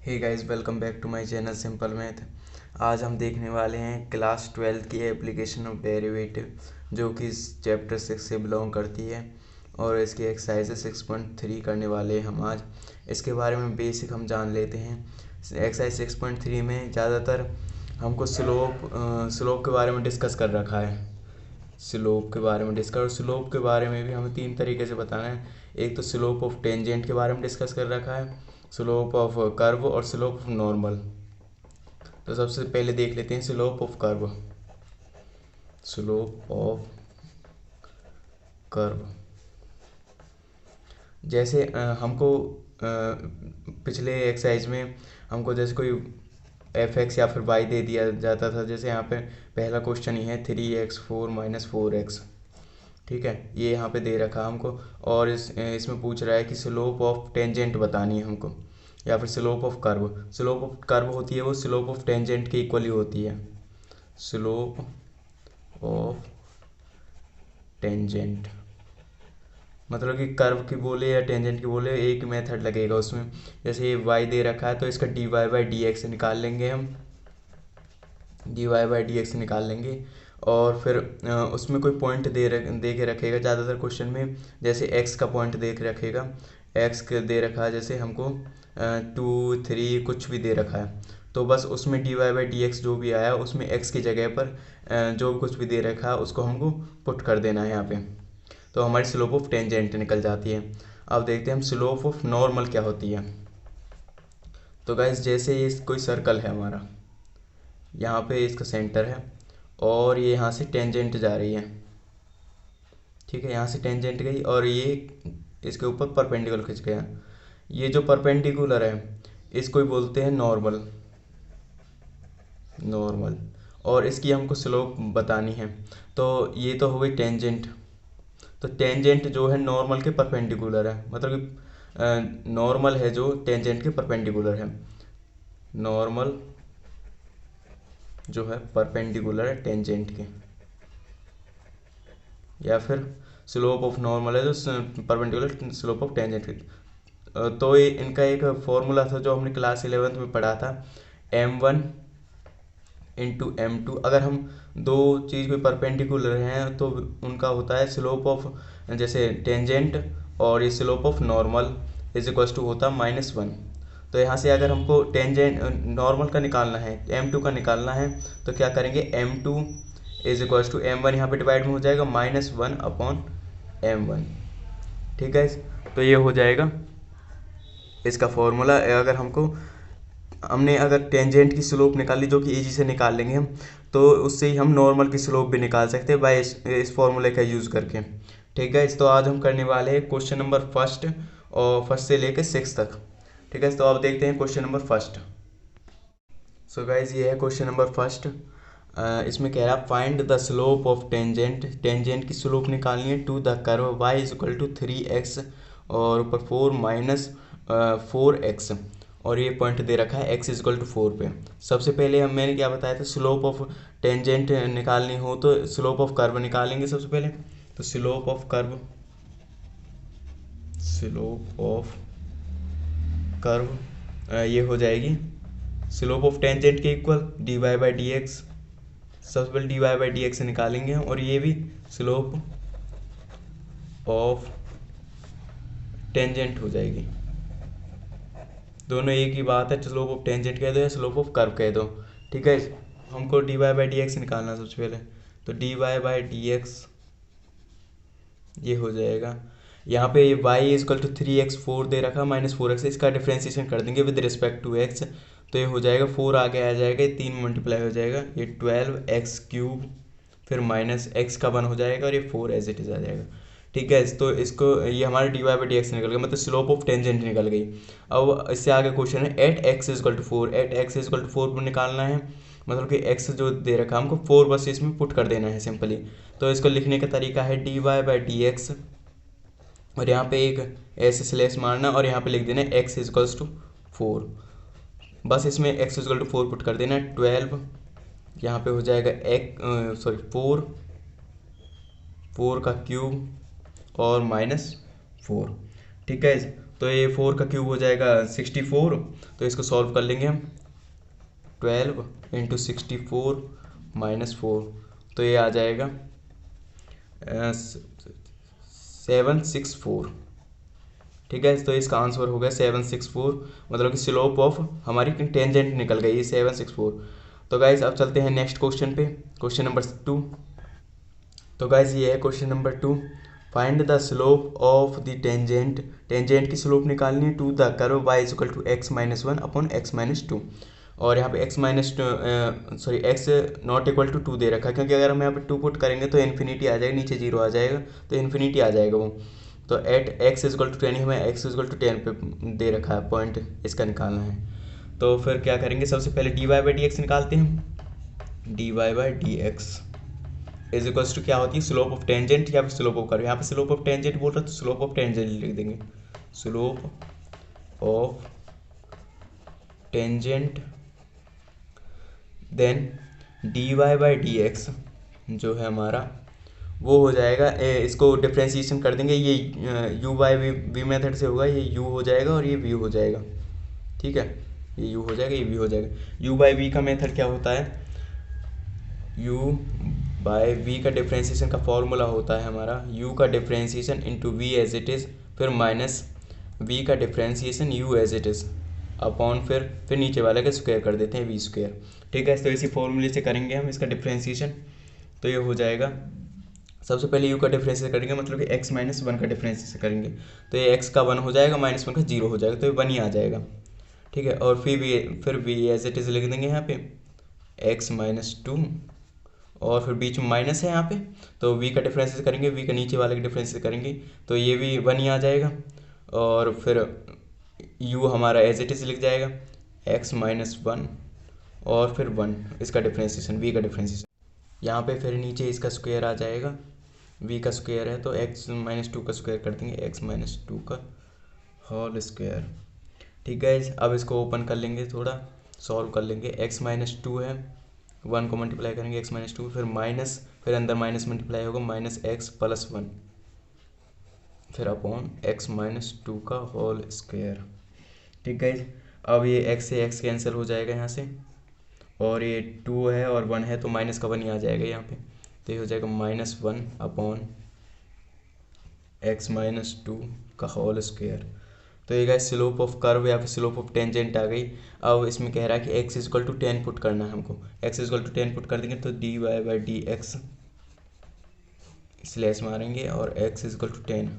Hey guys, welcome back to my channel simple math. आज हम देखने वाले हैं क्लास 12 की एप्लीकेशन ऑफ डेरिवेटिव, जो कि इस चैप्टर 6 से बिलोंग करती है और इसकी एक्सरसाइज 6.3 करने वाले हैं हम आज। इसके बारे में बेसिक हम जान लेते हैं। एक्सरसाइज 6.3 में ज़्यादातर हमको स्लोप के बारे में डिस्कस कर रखा है। स्लोप के बारे में डिस्कस, और स्लोप के बारे में भी हमें तीन तरीके से बताना है। एक तो स्लोप ऑफ टेंजेंट के बारे में डिस्कस कर रखा है, स्लोप ऑफ कर्व और स्लोप ऑफ नॉर्मल। तो सबसे पहले देख लेते हैं slope of curve. Slope of curve जैसे हमको पिछले एक्सरसाइज में हमको जैसे कोई एफ एक्स या फिर वाई दे दिया जाता था। जैसे यहाँ पे पहला क्वेश्चन ही है 3x4 - 4x। ठीक है, ये यहाँ पे दे रखा हमको, और इसमें पूछ रहा है कि स्लोप ऑफ टेंजेंट बतानी है हमको, या फिर slope of curve. Slope of curve होती है वो स्लोप ऑफ टेंजेंट के इक्वली होती है। स्लोप ऑफ टेंजेंट मतलब कि कर्व की बोले या टेंजेंट की बोले, एक मेथड लगेगा उसमें। जैसे ये y दे रखा है तो इसका dy/dx निकाल लेंगे हम। dy/dx निकाल लेंगे, और फिर उसमें कोई पॉइंट दे के रखेगा ज़्यादातर क्वेश्चन में। जैसे x का पॉइंट दे के रखेगा, x दे रखा है, जैसे हमको 2 3 कुछ भी दे रखा है, तो बस उसमें dy/dx जो भी आया उसमें x की जगह पर जो कुछ भी दे रखा है उसको हमको पुट कर देना है यहाँ पे। तो हमारी स्लोप ऑफ टेंजेंट निकल जाती है। अब देखते हैं हम स्लोप ऑफ नॉर्मल क्या होती है। तो गाइस, जैसे ये कोई सर्कल है हमारा, यहाँ पे इसका सेंटर है, और ये यहाँ से टेंजेंट जा रही है। ठीक है, यहाँ से टेंजेंट गई और ये इसके ऊपर परपेंडिकुलर खिंच गया। ये जो परपेंडिकुलर है इसको ही बोलते हैं नॉर्मल। नॉर्मल, और इसकी हमको स्लोप बतानी है। तो ये तो हो गई टेंजेंट। तो टेंजेंट जो है नॉर्मल के परपेंडिकुलर है, मतलब कि नॉर्मल है जो टेंजेंट के परपेंडिकुलर है। नॉर्मल जो है परपेंडिकुलर है टेंजेंट के, या फिर स्लोप ऑफ नॉर्मल है जो परपेंडिकुलर स्लोप ऑफ टेंजेंट के। तो ये इनका एक फॉर्मूला था जो हमने क्लास 11th में पढ़ा था, m1 इंटू m2। अगर हम दो चीज़ कोई परपेंडिकुलर हैं तो उनका होता है स्लोप ऑफ, जैसे टेंजेंट और ये slope of normal is equal to होता है -1। तो यहाँ से अगर हमको टेंजेंट नॉर्मल का निकालना है, m2 का निकालना है, तो क्या करेंगे, m2 is equal to m1 यहाँ पे डिवाइड में हो जाएगा -1/m1। ठीक है, तो ये हो जाएगा इसका फॉर्मूला। अगर हमने अगर टेंजेंट की स्लोप निकाली, जो कि इजी से निकाल लेंगे हम, तो उससे ही हम नॉर्मल की स्लोप भी निकाल सकते हैं बाय इस फॉर्मूले का यूज़ करके। ठीक है, तो आज हम करने वाले हैं क्वेश्चन नंबर फर्स्ट, और फर्स्ट से लेकर 6 तक। ठीक है, तो आप देखते हैं question number first. So guys, ये है क्वेश्चन नंबर फर्स्ट। इसमें कह रहा है find the slope of tangent. Tangent की स्लोप निकालनी है to the curve y is equal to 3x, और ऊपर 4 - 4x, और ये पॉइंट दे रखा है x इज इक्वल टू 4 पे। सबसे पहले मैंने क्या बताया था, स्लोप ऑफ टेंजेंट निकालनी हो तो स्लोप ऑफ कर्व निकालेंगे सबसे पहले। तो slope of curve, slope of curve ये हो जाएगी स्लोप ऑफ टेंजेंट के इक्वल dy/dx। सबसे पहले dy/dx निकालेंगे हम, और ये भी स्लोप ऑफ टेंजेंट हो जाएगी। दोनों एक ही बात है, स्लोप ऑफ टेंजेंट कह दो या स्लोप ऑफ कर्व कह दो। ठीक है, हमको dy/dx निकालना सबसे पहले। तो dy/dx ये हो जाएगा, यहाँ पे ये y is equal to 3x4 दे रखा -4x, इसका डिफ्रेंसिएशन कर देंगे विद रिस्पेक्ट टू x। तो ये हो जाएगा 4 आगे आ जाएगा, ये 3 मल्टीप्लाई हो जाएगा, ये 12x3, फिर -x का 1 हो जाएगा, और ये 4 एज इट इज आ जाएगा। ठीक है, तो इसको ये हमारा dy/dx निकल गया, मतलब स्लोप ऑफ टेंजेंट निकल गई। अब इससे आगे क्वेश्चन है at x is equal to 4। At x is equal to 4 पर निकालना है, मतलब कि x जो दे रखा है हमको 4 बस इसमें पुट कर देना है सिंपली। तो इसको लिखने का तरीका है dy/dx, और यहाँ पे एक ऐसे स्लैश मारना, और यहाँ पे लिख देना x इज इक्वल्स टू 4। बस इसमें x is equal to 4 put कर देना है। 12 यहाँ पे हो जाएगा 4 का क्यूब और -4। ठीक है, तो ये 4 का क्यूब हो जाएगा 64। तो इसको सॉल्व कर लेंगे हम। 12 इंटू 64 माइनस 4, तो ये आ जाएगा 764। ठीक है, तो इसका आंसर हो गया 764, मतलब कि स्लोप ऑफ हमारी टेंजेंट निकल गई 764। तो गाइज अब चलते हैं नेक्स्ट क्वेश्चन पे, क्वेश्चन नंबर 2। तो गाइज ये है question number 2। Find the slope of the tangent, tangent की स्लोप निकालनी है to the curve y is equal to x minus 1 upon x minus 2। और यहाँ पे x minus x not equal to 2 दे रखा है, क्योंकि अगर हम यहाँ पे 2 पुट करेंगे तो इन्फिनिटी आ जाएगा, नीचे 0 आ जाएगा, तो इन्फिनिटी आ जाएगा वो। तो at x is equal to 10 हमें x इज इक्वल टू 10 पे दे रखा है, पॉइंट इसका निकालना है। तो फिर क्या करेंगे, सबसे पहले d Y by D x निकालते हैं। D Y by D x is equals to क्या होती है, स्लोप ऑफ टेंजेंट या फिर स्लोप ऑफ कर्व। यहाँ पे स्लोप ऑफ टेंजेंट बोल रहा है तो स्लोप ऑफ टेंजेंट लिख देंगे, slope of tangent. Then d Y by D x जो है हमारा वो हो जाएगा, इसको डिफ्रेंशिएशन कर देंगे, ये यू बाई वी मेथड से होगा, ये यू हो जाएगा और ये वी हो जाएगा। ठीक है, ये यू हो जाएगा, ये वी हो जाएगा। यू बाई वी का मेथड क्या होता है, यू बाय वी का डिफ्रेंशिएशन का फॉर्मूला होता है हमारा u का differentiation into v as it is, फिर माइनस v का differentiation u as it is upon फिर नीचे वाले का स्क्वायर कर देते हैं v स्क्वायर। ठीक है, तो इसी फॉर्मूले से करेंगे हम इसका डिफ्रेंशिएशन। तो ये हो जाएगा, सबसे पहले u का डिफ्रेंशिएशन करेंगे, मतलब कि x माइनस 1 का डिफ्रेंशिएशन करेंगे, तो ये x का 1 हो जाएगा, माइनस 1 का 0 हो जाएगा, तो ये 1 ही आ जाएगा। ठीक है, और फिर v एज इट इज़ लिख देंगे यहाँ पे x माइनस 2, और फिर बीच में माइनस है यहाँ पे, तो v का डिफरेंस करेंगे, v का नीचे वाले का डिफरेंस करेंगे, तो ये भी 1 ही आ जाएगा। और फिर u हमारा एज इट इज लिख जाएगा x माइनस 1 और फिर 1 इसका डिफ्रेंशिएशन, v का डिफ्रेंशिएशन। यहाँ पे फिर नीचे इसका स्क्वायर आ जाएगा, v का स्क्वायर है तो x माइनस 2 का स्क्वायर कर देंगे, x माइनस 2 का होल स्क्वायर। ठीक है, अब इसको ओपन कर लेंगे, थोड़ा सॉल्व कर लेंगे। x माइनस 2 है, 1 को मल्टीप्लाई करेंगे x माइनस 2, फिर माइनस, फिर अंदर माइनस मल्टीप्लाई होगा माइनस x प्लस 1, फिर अपॉन x माइनस 2 का होल स्क्वायर। ठीक है, अब ये x से x कैंसिल हो जाएगा यहाँ से, और ये 2 है और 1 है तो माइनस का 1 ही आ जाएगा यहाँ पे, तो ये हो जाएगा माइनस 1 अपॉन x माइनस 2 का होल स्क्वायर। तो ये गाइस स्लोप ऑफ कर्व या फिर स्लोप ऑफ टेंजेंट आ गई। अब इसमें कह रहा है कि x is equal to 10 put करना है हमको, x is equal to 10 put कर देंगे तो d Y by D x slash मारेंगे और x इज इक्वल टू 10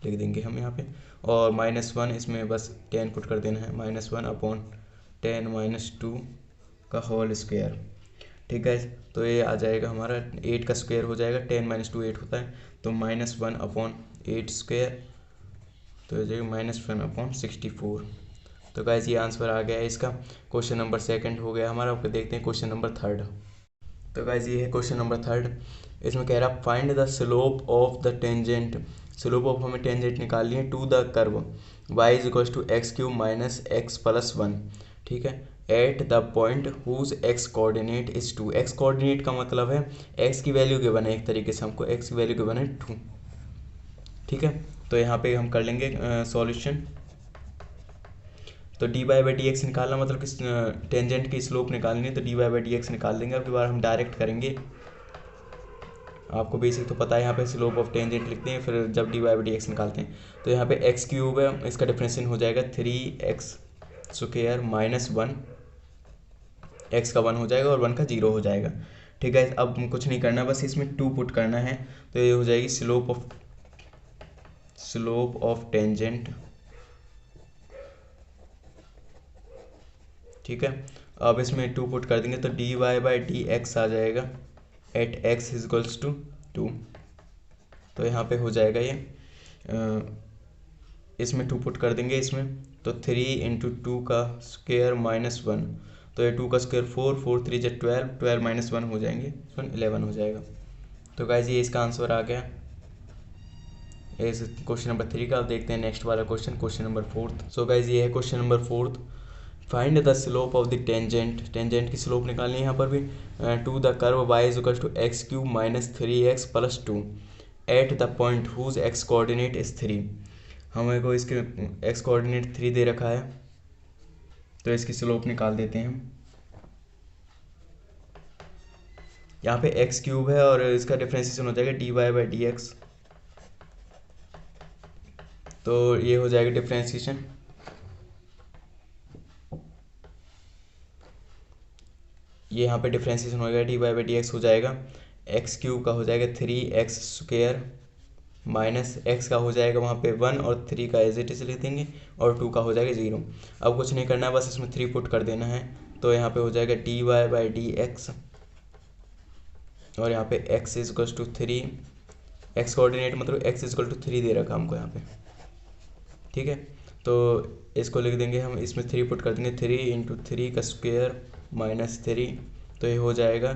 लिख देंगे हम यहाँ पे, और माइनस 1 इसमें बस 10 पुट कर देना है, माइनस 1 अपॉन 10 माइनस 2 का होल स्क्वायर। ठीक है, तो ये आ जाएगा हमारा 8 का स्क्वायर हो जाएगा, 10 माइनस 2 8 होता है, तो माइनस 1 अपॉन 8 स्क्वायर, तो हो जाएगा माइनस 1 अपॉन 64। तो गाइस ये आंसर आ गया है इसका। क्वेश्चन नंबर 2 हो गया हमारा। अब देखते हैं क्वेश्चन नंबर 3। तो गाइस ये है क्वेश्चन नंबर 3। इसमें कह रहा find the slope of the tangent, slope of हमें टेंजेंट निकालनी है to the curve y is equal to x cube minus x plus 1। ठीक है, at the point whose x coordinate is 2। x coordinate का मतलब है x की value given है, एक तरीके से हमको x की वैल्यू गिवन है 2। ठीक है, तो यहाँ पे हम कर लेंगे सॉल्यूशन। तो d Y by D x निकालना मतलब कि टेंजेंट की स्लोप निकालनी है, तो d Y by D x निकाल देंगे। अब की बार हम डायरेक्ट करेंगे, आपको बेसिक तो पता है, यहाँ पे स्लोप ऑफ टेंजेंट लिखते हैं, फिर जब d Y by D x निकालते हैं तो यहाँ पे एक्स क्यूब है, इसका डिफरेंशियल हो जाएगा 3x स्क्वायर माइनस 1, एक्स का 1 हो जाएगा और 1 का 0 हो जाएगा। ठीक है, अब कुछ नहीं करना, बस इसमें 2 पुट करना है, तो ये हो जाएगी स्लोप ऑफ टेंजेंट। ठीक है, अब इसमें 2 पुट कर देंगे तो d Y by D x आ जाएगा at x is equals to 2। तो यहाँ पे हो जाएगा ये इसमें 2 पुट कर देंगे इसमें, तो 3 इंटू 2 का स्क्वायर माइनस 1, तो ये 2 का स्क्वायर 4, 4 3 जो 12, 12 माइनस 1 हो जाएंगे, 11 हो जाएगा। तो गाइज ये इसका आंसर आ गया इस क्वेश्चन नंबर 3 का। अब देखते हैं नेक्स्ट वाला question, question number 4। So guys ये है question number 4। Find the slope of the tangent, tangent की स्लोप निकालनी है यहाँ पर भी, to the curve y is equal to x cube minus 3x plus 2 at the point whose x coordinate is 3। हमें को इसके एक्स कोऑर्डिनेट 3 दे रखा है, तो इसकी स्लोप निकाल देते हैं हम। यहाँ पे एक्स क्यूब है और इसका डिफरेंशिएशन हो जाएगा d Y by D x, तो ये हो जाएगा डिफरेंशिएशन। ये यहाँ पे डिफरेंशिएशन हो जाएगा d Y by D x हो जाएगा, एक्स क्यूब का हो जाएगा 3x स्क्वायर माइनस एक्स का हो जाएगा वहाँ पे 1 और 3 का एज इट इज लिख देंगे और 2 का हो जाएगा 0। अब कुछ नहीं करना है, बस इसमें 3 पुट कर देना है, तो यहाँ पे हो जाएगा d Y by D x और यहाँ पे x is equal to 3, x coordinate मतलब x इजक्वल टू 3 दे रखा हमको यहाँ पे, ठीक है। तो इसको लिख देंगे हम, इसमें 3 पुट कर देंगे, 3 इंटू 3 का स्क्वायर माइनस 3, तो ये हो जाएगा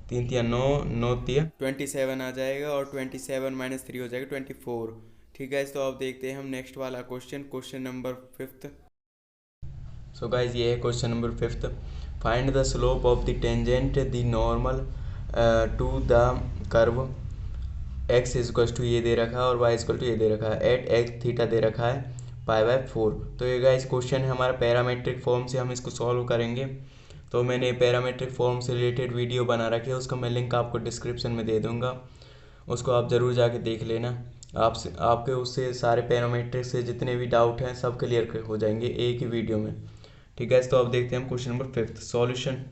3 तिया 9, 9 तिया 27 आ जाएगा और 27 माइनस 3 हो जाएगा 24, ठीक है। तो अब देखते हैं हम नेक्स्ट वाला question, question number 5th। So guys ये है question number 5th। Find the slope of the tangent the normal to the curve x is equal to ये दे रखा है और y इजक्वल टू ये दे रखा है, एट एक्स थीटा दे रखा है पाई बाय 4। तो ये गाइस क्वेश्चन है हमारा पैरामेट्रिक फॉर्म से, हम इसको सॉल्व करेंगे। तो मैंने पैरामेट्रिक फॉर्म से रिलेटेड वीडियो बना रखी है, उसका मैं लिंक आपको डिस्क्रिप्शन में दे दूँगा, उसको आप ज़रूर जाके देख लेना। आपके उससे सारे पैरामेट्रिक से जितने भी डाउट हैं सब क्लियर हो जाएंगे एक ही वीडियो में, ठीक है। तो अब देखते हैं हम क्वेश्चन नंबर 5th सॉल्यूशन।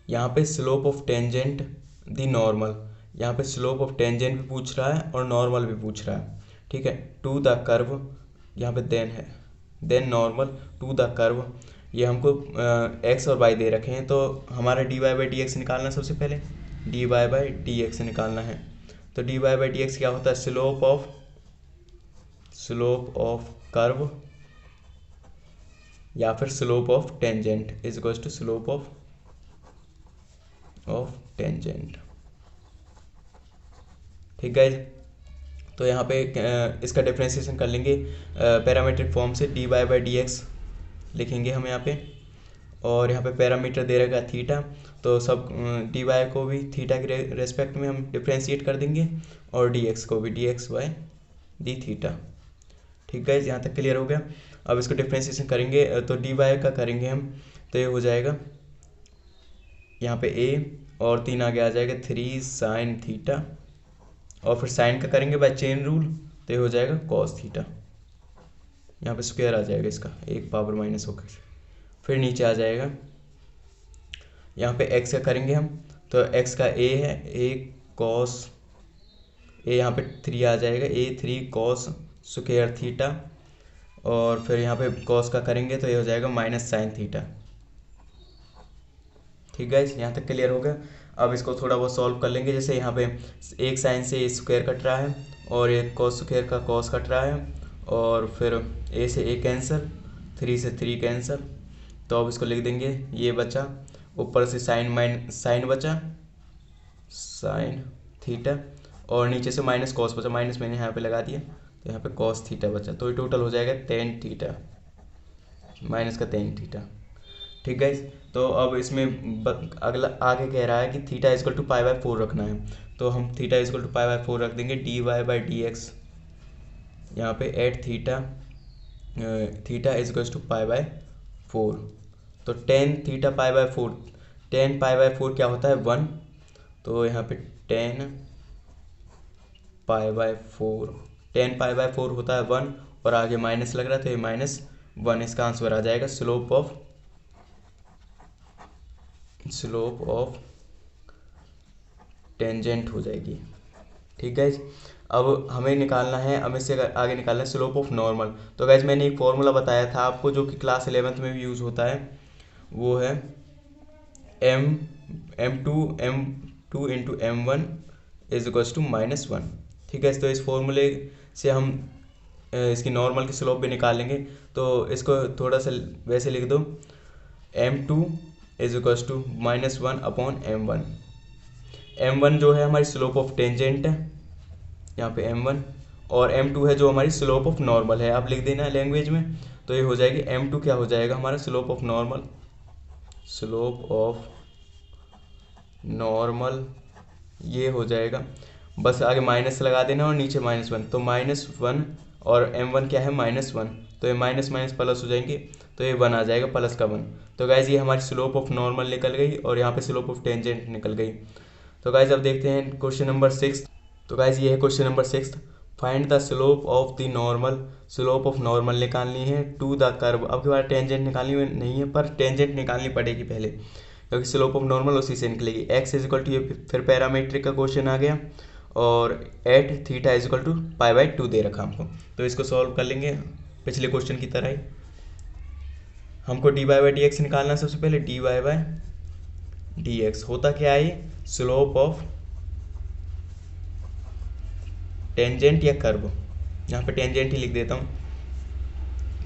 यहाँ पे slope of tangent the normal, यहाँ पे स्लोप ऑफ टेंजेंट भी पूछ रहा है और नॉर्मल भी पूछ रहा है, ठीक है। टू द कर्व, यहाँ पे देन है, then normal to the curve, ये हमको एक्स और वाई दे रखे हैं, तो हमारा d Y by D x निकालना है। सबसे पहले d Y by D x निकालना है, तो d Y by D x क्या होता है, स्लोप ऑफ कर्व या फिर slope of tangent is equal to slope of tangent, ठीक है। तो यहाँ पे इसका डिफरेंशिएशन कर लेंगे पैरामीट्रिक फॉर्म से, d Y by D x लिखेंगे हम यहाँ पे, और यहाँ पे पैरामीटर दे रखा थीटा, तो सब डी वाई को भी थीटा के रेस्पेक्ट में हम डिफ्रेंशिएट कर देंगे और डी एक्स को भी D x by D theta, ठीक है। यहाँ तक क्लियर हो गया। अब इसको डिफ्रेंशिएशन करेंगे तो डी वाई का करेंगे हम, तो ये हो जाएगा यहाँ पे ए और 3 आगे आ जाएगा 3 साइन थीटा, और फिर साइन का करेंगे बाय चेन रूल, तो ये हो जाएगा कॉस थीटा, यहाँ पे स्क्वायर आ जाएगा इसका, एक पावर माइनस होकर, फिर नीचे आ जाएगा। यहाँ पे एक्स का करेंगे हम, तो एक्स का ए है, ए कॉस, ए यहाँ पे 3 आ जाएगा, ए 3 कॉस स्क्वायर थीटा, और फिर यहाँ पे कॉस का करेंगे तो ये हो जाएगा माइनस साइन थीटा, ठीक है। यहाँ तक क्लियर हो गया। अब इसको थोड़ा बहुत सॉल्व कर लेंगे, जैसे यहाँ पे एक साइन से स्क्वायर कट रहा है और एक कॉस स्क्वायर का कॉस कट रहा है, और फिर ए से ए कैंसर, 3 से 3 कैंसर, तो अब इसको लिख देंगे, ये बचा, ऊपर से साइन बचा साइन थीटा, और नीचे से माइनस कॉस बचा, माइनस मैंने यहाँ पे लगा दिया, तो यहाँ पे कॉस थीटा बचा, तो ये टोटल हो जाएगा टेन थीटा माइनस का टेन थीटा, ठीक है। तो अब इसमें अगला आगे कह रहा है कि theta is equal to pi by 4 रखना है, तो हम theta is equal to pi by 4 रख देंगे, D Y by D X यहाँ पे at theta is equal to pi by 4, तो tan theta pi by 4, tan pi by 4 क्या होता है 1, तो यहाँ पे टेन पाई बाय 4 होता है 1, और आगे माइनस लग रहा है तो ये -1, इसका आंसर आ जाएगा स्लोप ऑफ टेंजेंट हो जाएगी, ठीक है। अब हमें निकालना है, हमें से आगे निकालना है स्लोप ऑफ नॉर्मल। तो गैस मैंने एक फॉर्मूला बताया था आपको जो कि क्लास 11th में भी यूज़ होता है, वो है m2 into m1 is equal to -1, ठीक है। तो इस फॉर्मूले से हम इसकी नॉर्मल की स्लोप भी निकालेंगे, तो इसको थोड़ा सा वैसे लिख दो, m2 is equal to -1 upon m1 जो है हमारी स्लोप ऑफ टेंजेंट है यहाँ पे m1, और m2 है जो हमारी स्लोप ऑफ नॉर्मल है, आप लिख देना लैंग्वेज में, तो ये हो जाएगी m2 क्या हो जाएगा हमारा स्लोप ऑफ नॉर्मल, ये हो जाएगा बस आगे माइनस लगा देना और नीचे -1, तो -1 और m1 क्या है -1, तो ये माइनस माइनस प्लस हो जाएंगे, तो ये 1 आ जाएगा, प्लस का 1। तो गाइज ये हमारी स्लोप ऑफ नॉर्मल निकल गई और यहाँ पे स्लोप ऑफ टेंजेंट निकल गई। तो गाइज अब देखते हैं क्वेश्चन नंबर 6। तो गाइज ये है question number 6। Find the slope of the normal, slope of normal निकालनी है टू द कर्व। अब के बाद टेंजेंट निकालनी नहीं है, पर टेंजेंट निकालनी पड़ेगी पहले, क्योंकि स्लोप ऑफ नॉर्मल उसी से निकलेगी। x इजिकल टू, ये फिर पैरामीट्रिक का क्वेश्चन आ गया, और एट थीटा इजिकल टू π/2 दे रखा हमको। तो इसको सॉल्व कर लेंगे पिछले क्वेश्चन की तरह ही। हमको dy/dx निकालना है। सबसे पहले dy/dx होता क्या है, ये स्लोप ऑफ टेंजेंट या कर्व, यहाँ पे टेंजेंट ही लिख देता हूँ,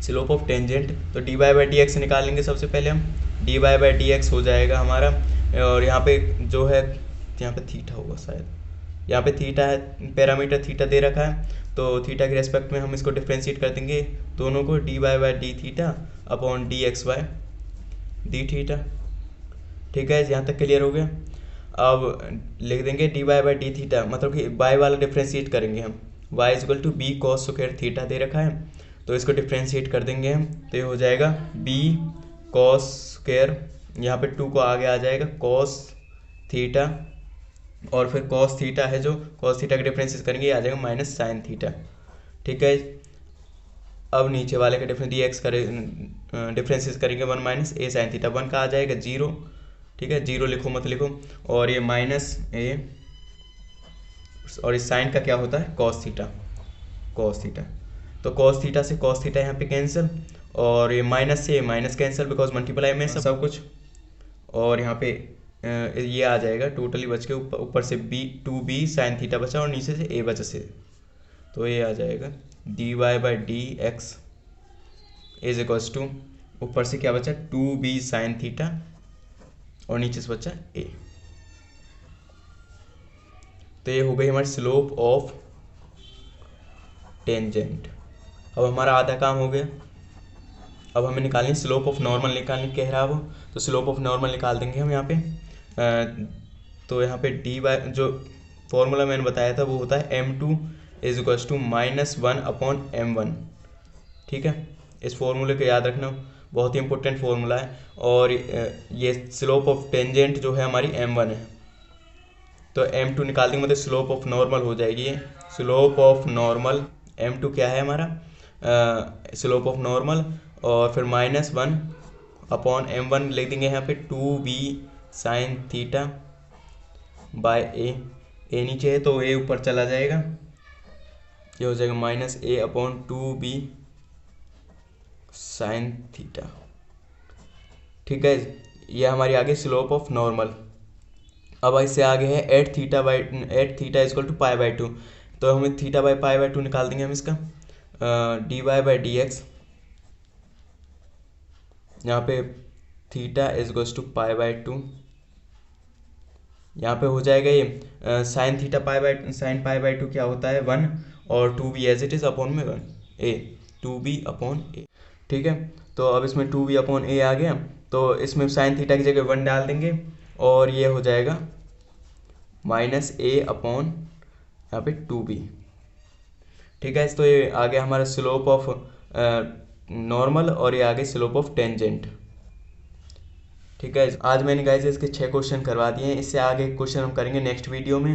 स्लोप ऑफ टेंजेंट। तो dy/dx निकालेंगे सबसे पहले हम। dy/dx हो जाएगा हमारा, और यहाँ पे जो है, यहाँ पे थीटा होगा शायद, यहाँ पे थीटा है, पैरामीटर थीटा दे रखा है, तो थीटा के रेस्पेक्ट में हम इसको डिफ्रेंशिएट कर देंगे दोनों को, dy/d theta upon dx/d theta. ठीक है, यहाँ तक क्लियर हो गया। अब लिख देंगे dy/d थीटा, मतलब कि y वाला डिफ्रेंशिएट करेंगे हम, y equal to b cos square theta दे रखा है, तो इसको डिफ्रेंशिएट कर देंगे हम, तो ये हो जाएगा b cos स्क्वायर, यहाँ पे 2 को आगे आ जाएगा cos थीटा, और फिर cos थीटा है जो cos थीटा का डिफ्रेंशिएट करेंगे, आ जाएगा माइनस साइन थीटा। ठीक है, अब नीचे वाले का dx डिफ्रेंशिएट करेंगे 1 माइनस a साइन थीटा, 1 का आ जाएगा 0। ठीक है, 0 लिखो मत लिखो, और ये माइनस a, और इस साइन का क्या होता है cos थीटा, cos थीटा। तो cos थीटा से cos थीटा यहाँ पे कैंसिल, और ये माइनस से माइनस कैंसिल, बिकॉज मल्टीप्लाई में सब कुछ, और यहाँ पे ये आ जाएगा टोटली बच के, ऊपर से b साइन थीटा बचा और नीचे से a बचा से, तो ये आ जाएगा dy/dx इज इक्वल्स टू, ऊपर से क्या बचा 2b साइन थीटा और नीचे से बचा a। तो ये हो गई हमारी स्लोप ऑफ टेंजेंट। अब हमारा आधा काम हो गया। अब हमें निकालनी स्लोप ऑफ नॉर्मल निकालनी कह रहा है वो, तो स्लोप ऑफ नॉर्मल निकाल देंगे हम यहाँ पे। तो यहाँ पे dy जो फॉर्मूला मैंने बताया था वो होता है m2 is equals to -1/m1। ठीक है, इस फॉर्मूले को याद रखना, बहुत ही इंपॉर्टेंट फॉर्मूला है। और ये स्लोप ऑफ टेंजेंट जो है हमारी m1 है, तो m2 निकाल देंगे, मतलब स्लोप ऑफ नॉर्मल हो जाएगी ये। स्लोप ऑफ नॉर्मल m2 क्या है हमारा, स्लोप ऑफ नॉर्मल, और फिर -1/m1 लिख देंगे यहाँ पे 2b sine theta by a नीचे है तो a ऊपर चला जाएगा, ये हो जाएगा -a/2b साइन थीटा। ठीक है, ये हमारी आगे स्लोप ऑफ नॉर्मल। अब इससे आगे है एट थीटा इक्वल टू π/2, तो हमें थीटा बाई π/2 निकाल देंगे हम इसका। dy/dx यहाँ पे थीटा इज इक्वल्स टू π/2, यहाँ पे हो जाएगा ये साइन थीटा साइन π/2 क्या होता है 1, और 2b as it is upon में 1 a, 2b/a। ठीक है, तो अब इसमें 2b/a आ गया, तो इसमें साइन थीटा की जगह 1 डाल देंगे, और ये हो जाएगा -a/ यहाँ पे 2b। ठीक है, तो ये आ गया हमारा स्लोप ऑफ नॉर्मल, और ये आगे स्लोप ऑफ टेंजेंट। ठीक है, आज मैंने गाइस इसके 6 क्वेश्चन करवा दिए हैं, इससे आगे क्वेश्चन हम करेंगे नेक्स्ट वीडियो में।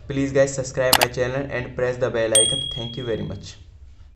Please guys subscribe my channel and press the bell icon. Thank you very much.